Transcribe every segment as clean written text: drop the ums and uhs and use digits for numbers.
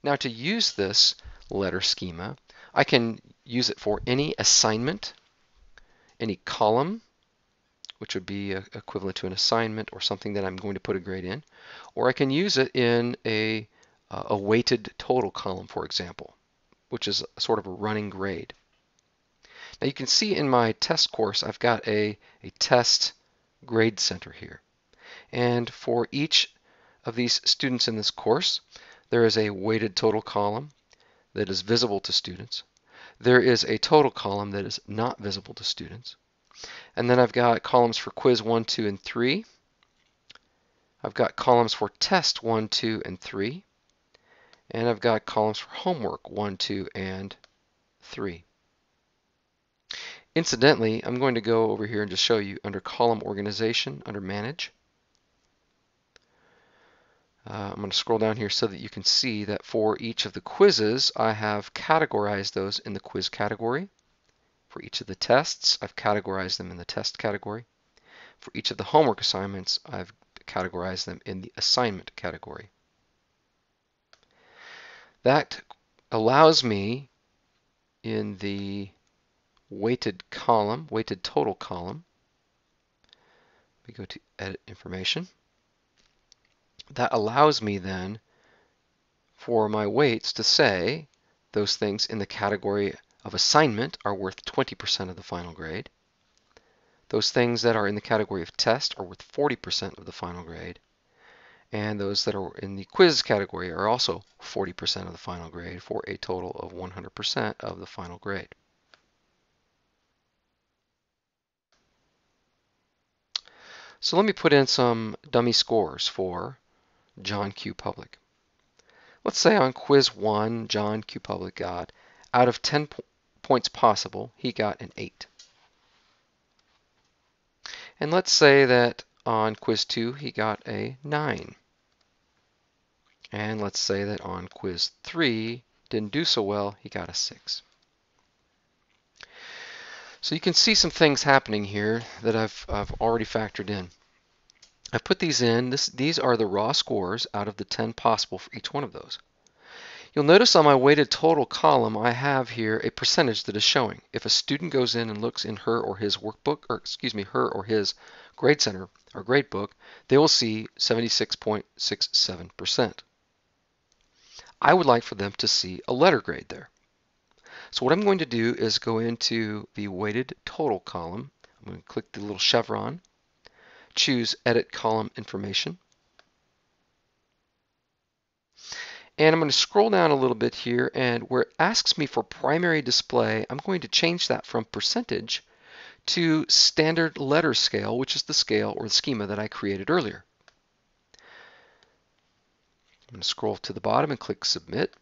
Now to use this letter schema, I can use it for any assignment, any column, which would be equivalent to an assignment or something that I'm going to put a grade in, or I can use it in a weighted total column, for example, which is sort of a running grade. Now you can see in my test course I've got a test grade center here. And for each of these students in this course, there is a weighted total column that is visible to students. There is a total column that is not visible to students. And then I've got columns for quiz 1, 2, and 3. I've got columns for test 1, 2, and 3. And I've got columns for homework 1, 2, and 3. Incidentally, I'm going to go over here and just show you under column organization, under manage. I'm going to scroll down here so that you can see that for each of the quizzes, I have categorized those in the quiz category. For each of the tests, I've categorized them in the test category. For each of the homework assignments, I've categorized them in the assignment category. That allows me in the weighted column, weighted total column, we go to edit information. That allows me then for my weights to say those things in the category of assignment are worth 20% of the final grade. Those things that are in the category of test are worth 40% of the final grade. And those that are in the quiz category are also 40% of the final grade for a total of 100% of the final grade. So let me put in some dummy scores for John Q. Public. Let's say on quiz 1, John Q. Public got, out of 10 points possible, he got an 8. And let's say that on quiz 2, he got a 9. And let's say that on quiz 3, didn't do so well, he got a 6. So you can see some things happening here that I've already factored in. I've put these in. These are the raw scores out of the 10 possible for each one of those. You'll notice on my weighted total column, I have here a percentage that is showing. If a student goes in and looks in her or his workbook, or excuse me, her or his grade center or grade book, they will see 76.67%. I would like for them to see a letter grade there. So what I'm going to do is go into the weighted total column. I'm going to click the little chevron, choose Edit Column Information. And I'm going to scroll down a little bit here, and where it asks me for primary display, I'm going to change that from percentage to standard letter scale, which is the scale or the schema that I created earlier. I'm going to scroll to the bottom and click Submit.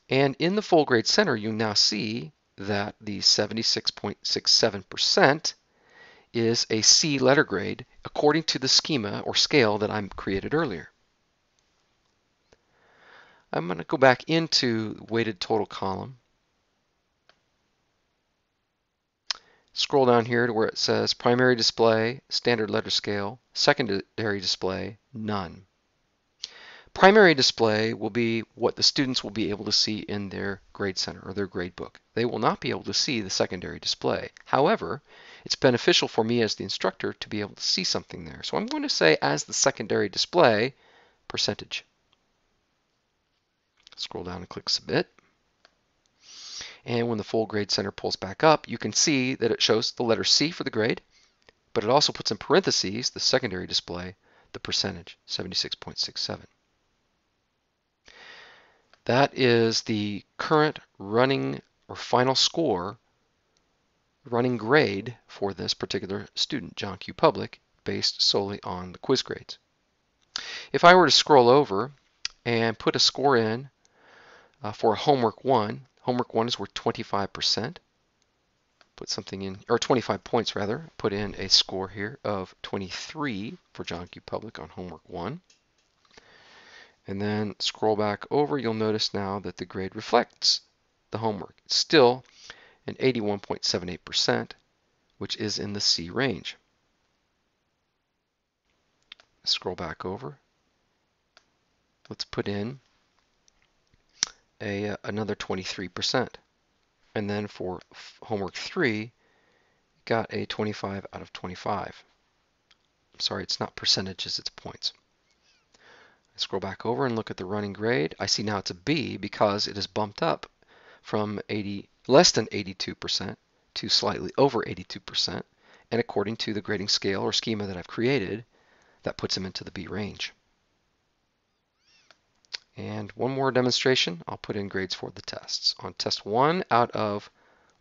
And in the full grade center, you now see that the 76.67% is a C letter grade according to the schema or scale that I created earlier. I'm going to go back into weighted total column. Scroll down here to where it says primary display, standard letter scale, secondary display, none. Primary display will be what the students will be able to see in their grade center or their grade book. They will not be able to see the secondary display. However, it's beneficial for me as the instructor to be able to see something there. So I'm going to say as the secondary display, percentage. Scroll down and click Submit. And when the full grade center pulls back up, you can see that it shows the letter C for the grade, but it also puts in parentheses the secondary display, the percentage, 76.67. That is the current running or final score, running grade for this particular student, John Q. Public, based solely on the quiz grades. If I were to scroll over and put a score in for homework 1, homework 1 is worth 25%. Put something in, or 25 points rather, put in a score here of 23 for John Q. Public on homework 1. And then scroll back over, you'll notice now that the grade reflects the homework. It's still an 81.78%, which is in the C range. Scroll back over. Let's put in another 23%. And then for homework 3, got a 25 out of 25. Sorry, it's not percentages, it's points. I scroll back over and look at the running grade. I see now it's a B because it is bumped up from less than 82% to slightly over 82%. And according to the grading scale or schema that I've created, that puts him into the B range. And one more demonstration, I'll put in grades for the tests. On test 1, out of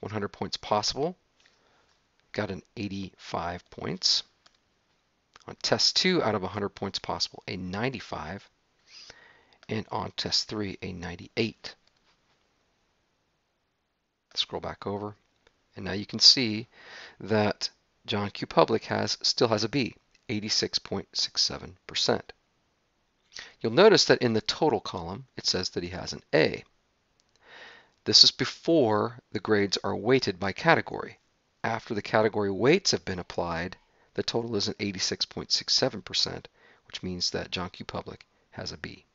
100 points possible, got an 85 points. On test 2, out of 100 points possible, a 95. And on test 3, a 98. Scroll back over, and now you can see that John Q. Public still has a B, 86.67%. You'll notice that in the total column, it says that he has an A. This is before the grades are weighted by category. After the category weights have been applied, the total is an 86.67%, which means that John Q. Public has a B.